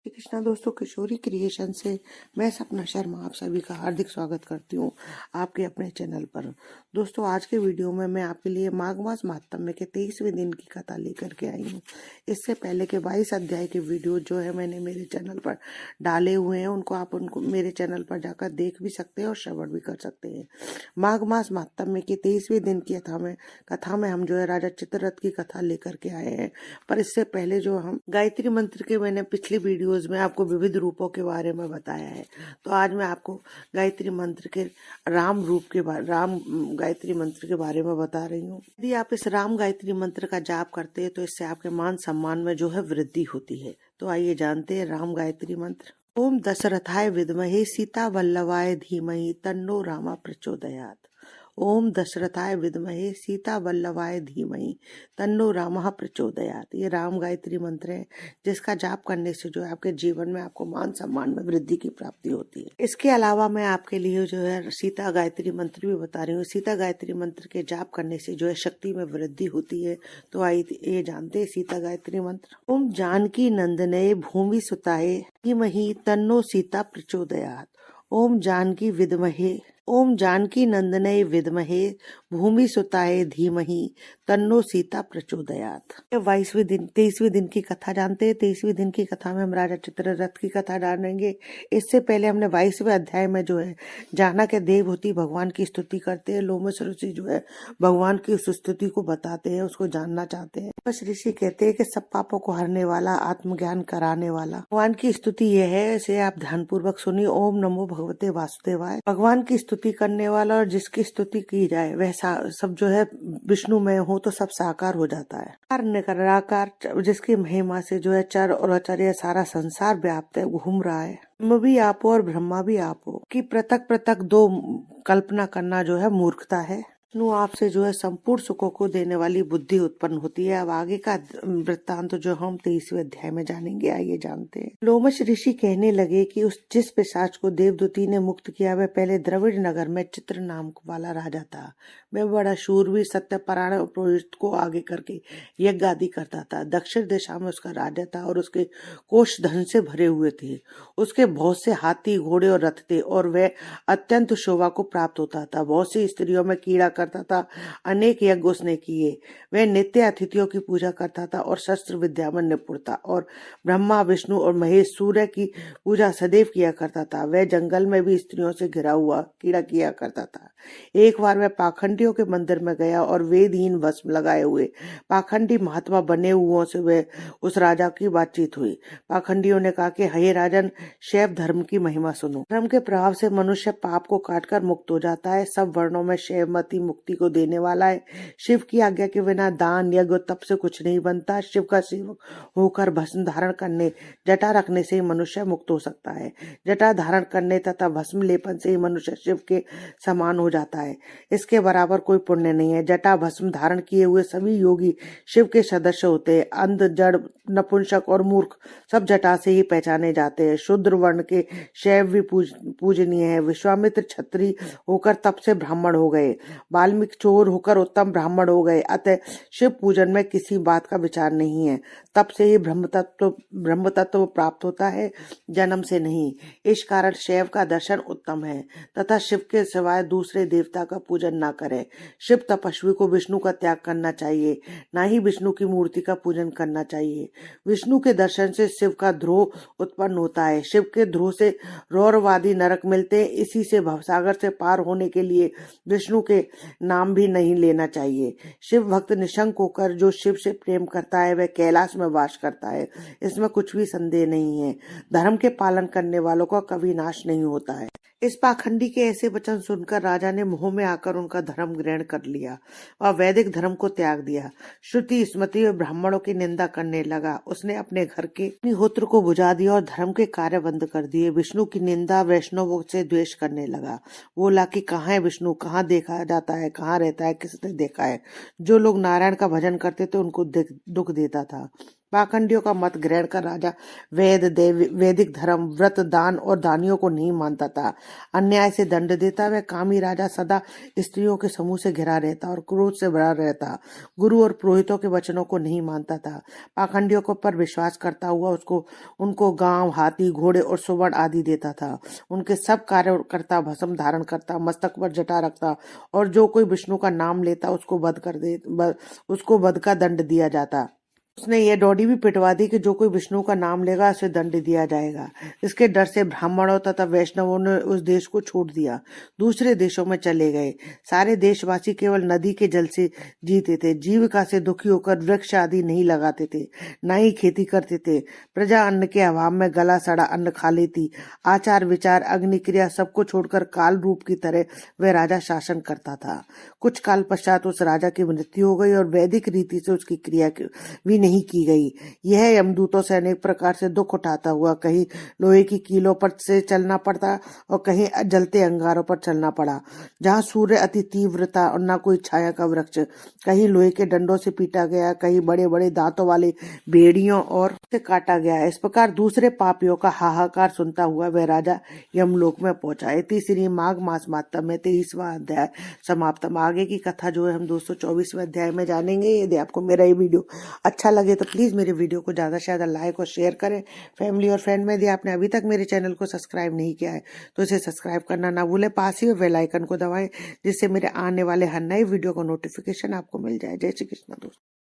श्री कृष्णा दोस्तों, किशोरी क्रिएशन से मैं सपना शर्मा आप सभी का हार्दिक स्वागत करती हूँ आपके अपने चैनल पर। दोस्तों, आज के वीडियो में मैं आपके लिए माघ मास महात्म्य के 23वें दिन की कथा लेकर के आई हूँ। इससे पहले के 22 अध्याय के वीडियो जो है मैंने मेरे चैनल पर डाले हुए हैं, उनको मेरे चैनल पर जाकर देख भी सकते हैं और श्रवण भी कर सकते हैं। माघ मास महात्म्य के 23वें दिन की कथा में हम जो है राजा चित्ररथ की कथा लेकर के आए हैं। पर इससे पहले जो हम गायत्री मंत्र के मैंने पिछली वीडियोस में आपको विविध रूपों के बारे में बताया है, तो आज मैं आपको गायत्री मंत्र के राम गायत्री मंत्र के बारे में बता रही हूँ। यदि आप इस राम गायत्री मंत्र का जाप करते हैं तो इससे आपके मान सम्मान में जो है वृद्धि होती है। तो आइए जानते हैं राम गायत्री मंत्र। ओम दशरथाय विद्महे सीता वल्लभाय धीमहि तन्नो रामा प्रचोदयात्। ओम दशरथाय विद्महे सीता वल्लभाय धीमहि तन्नो रामः प्रचोदयात्। ये राम गायत्री मंत्र है जिसका जाप करने से जो है आपके जीवन में आपको मान सम्मान में वृद्धि की प्राप्ति होती है। इसके अलावा मैं आपके लिए जो है सीता गायत्री मंत्र भी बता रही हूँ। सीता गायत्री मंत्र के जाप करने से जो है शक्ति में वृद्धि होती है। तो आइए जानते हैं सीता गायत्री मंत्र। ओम जानकी नंदने भूमि सुताये धीमहि तन्नो सीता प्रचोदयात्। ओम जानकी नंदने विद्महे भूमि सुताये धीमहि तन्नो सीता प्रचोदयात्। 23वें दिन की कथा जानते हैं। 23वें दिन की कथा में हम राजा चित्ररथ की कथा जानेंगे। इससे पहले हमने 22वें अध्याय में जो है जाना के देवहूति भगवान की स्तुति करते हैं। लोमश ऋषि जो है भगवान की उस स्तुति को बताते हैं, उसको जानना चाहते हैं। लोमश ऋषि कहते हैं कि सब पापों को हरने वाला, आत्मज्ञान कराने वाला भगवान की स्तुति यह है, इसे आप ध्यान पूर्वक सुनिए। ओम नमो भगवते वासुदेवाय। भगवान की स्तुति करने वाला और जिसकी स्तुति की जाए वह सब जो है विष्णु में हो तो सब साकार हो जाता है। निराकार जिसकी महिमा से जो है चर और अचर यह सारा संसार व्याप्त है, घूम रहा है। भी आप हो और ब्रह्मा भी आप हो कि पृथक पृथक दो कल्पना करना जो है मूर्खता है। विष्णु आपसे जो है संपूर्ण सुखों को देने वाली बुद्धि उत्पन्न होती है। अब आगे का वृत्तांत जो हम 23वें अध्याय में जानेंगे, आइए जानते हैं। लोमश ऋषि कहने लगे कि जिस पिशाच को देवदूती ने मुक्त किया वह पहले द्रविड़ नगर में चित्र नाम वाला राजा था। वह बड़ा शूरवीर सत्यपरायण पुरोहित को आगे करके यज्ञ आदि करता था। दक्षिण दिशा में उसका राज्य था और उसके कोष धन से भरे हुए थे। उसके बहुत से हाथी, घोड़े और रथ थे और वह अत्यंत शोभा को प्राप्त होता था। बहुत सी स्त्रियों में कीड़ा करता था। अनेक यज्ञ उसने किए। वह नित्य अतिथियों की पूजा करता था और शस्त्र विद्या में निपुण था और ब्रह्मा, विष्णु और महेश सूर्य की पूजा सदैव किया करता था। वह जंगल में भी स्त्रियों से घिरा हुआ कीड़ा किया करता था। एक बार वह पाखंडियों के मंदिर में गया और वेदहीन भस्म लगाए हुए पाखंडी महात्मा बने हुओं से वह उस राजा की बातचीत हुई। पाखंडियों ने कहा कि हे राजन, शैव धर्म की महिमा सुनो। धर्म के प्रभाव से मनुष्य पाप को काटकर मुक्त हो जाता है। सब वर्णों में शैवमती मुक्ति को देने वाला है। शिव की आज्ञा के बिना दान, यज्ञ, तप से कुछ नहीं बनता। शिव का सेवक होकर भस्म धारण करने, जटा रखने से ही मनुष्य मुक्त हो सकता है। जटा धारण करने तथा भस्म लेपन से ही मनुष्य शिव के समान हो जाता है। इसके बराबर कोई पुण्य नहीं है। जटा भस्म धारण किए हुए सभी योगी शिव के सदस्य होते हैं। अंध, जड़, नपुंसक और मूर्ख सब जटा से ही पहचाने जाते हैं। शूद्र वर्ण के शैव भी पूजनीय है। विश्वामित्र क्षत्रिय होकर तप से ब्राह्मण हो गए। वाल्मीकि चोर होकर उत्तम ब्राह्मण हो गए। अतः शिव पूजन में किसी बात का विचार नहीं है। तप से ही ब्रह्म तत्व प्राप्त होता है, जन्म से नहीं। इस कारण शैव का दर्शन उत्तम है तथा शिव के सिवाय दूसरे देवता का पूजन न करें। शिव तपस्वी को विष्णु का त्याग करना चाहिए, न ही विष्णु की मूर्ति का पूजन करना चाहिए। विष्णु के दर्शन से शिव का ध्रुव उत्पन्न होता है। शिव के ध्रुव से रौरवादी नरक मिलते हैं। इसी से भवसागर से पार होने के लिए विष्णु के नाम भी नहीं लेना चाहिए। शिव भक्त निशंक होकर जो शिव से प्रेम करता है वह कैलाश में वास करता है, इसमें कुछ भी संदेह नहीं है। धर्म के पालन करने वालों का कभी नाश नहीं होता है। इस पाखंडी के ऐसे वचन सुनकर राजा ने मोह में आकर उनका धर्म ग्रहण कर लिया और वैदिक धर्म को त्याग दिया। श्रुति स्मृति और ब्राह्मणों की निंदा करने लगा। उसने अपने घर के अग्निहोत्र को बुझा दिया और धर्म के कार्य बंद कर दिए। विष्णु की निंदा, वैष्णवों से द्वेष करने लगा। बोला कि कहाँ है विष्णु, कहाँ देखा जाता है, कहाँ रहता है, किसने देखा है। जो लोग नारायण का भजन करते थे उनको दुख देता था। पाखंडियों का मत ग्रहण कर राजा वैदिक धर्म, व्रत, दान और दानियों को नहीं मानता था। अन्याय से दंड देता वह कामी राजा सदा स्त्रियों के समूह से घिरा रहता और क्रोध से भरा रहता। गुरु और पुरोहितों के वचनों को नहीं मानता था। पाखंडियों को पर विश्वास करता हुआ उनको गांव, हाथी, घोड़े और सुवर्ण आदि देता था। उनके सब कार्य करता, भस्म धारण करता, मस्तक पर जटा रखता और जो कोई विष्णु का नाम लेता उसको वध का दंड दिया जाता। उसने ये डोडी भी पिटवा दी कि जो कोई विष्णु का नाम लेगा उसे दंड दिया जाएगा। इसके डर से ब्राह्मणों तथा वैष्णवों ने उस देश को छोड़ दिया, दूसरे देशों में चले गए। सारे देशवासी केवल नदी के जल से जीते थे, जीविका से दुखी होकर वृक्ष आदि नहीं लगाते थे, न ही खेती करते थे। प्रजा अन्न के अभाव में गला सड़ा अन्न खा लेती। आचार विचार, अग्निक्रिया सबको छोड़कर काल रूप की तरह वह राजा शासन करता था। कुछ काल पश्चात उस राजा की मृत्यु हो गई और वैदिक रीति से उसकी क्रिया भी नहीं की गई। यह यमदूतों से अनेक प्रकार से दुख उठाता हुआ कहीं लोहे की कीलों पर से चलना पड़ता और कहीं जलते अंगारों पर चलना पड़ा। जहाँ सूर्य अति तीव्रता और न कोई छाया का वृक्ष, कहीं लोहे के डंडों से पीटा गया, कहीं बड़े बड़े दांतों वाले भेड़ियों और से काटा गया। इस प्रकार दूसरे पापियों का हाहाकार सुनता हुआ वह राजा यमलोक में पहुंचा। इति श्री माघ मास मात्म में 23वां अध्याय समाप्तम। आगे की कथा जो है हम 224वें अध्याय में जानेंगे। यदि आपको मेरा ये वीडियो अच्छा लगे तो प्लीज मेरे वीडियो को ज्यादा से ज्यादा लाइक और शेयर करें फैमिली और फ्रेंड में। यदि आपने अभी तक मेरे चैनल को सब्सक्राइब नहीं किया है तो इसे सब्सक्राइब करना ना भूलें। पास ही बेल आइकन को दबाएं जिससे मेरे आने वाले हर नए वीडियो का नोटिफिकेशन आपको मिल जाए। जय श्री कृष्ण दोस्तों।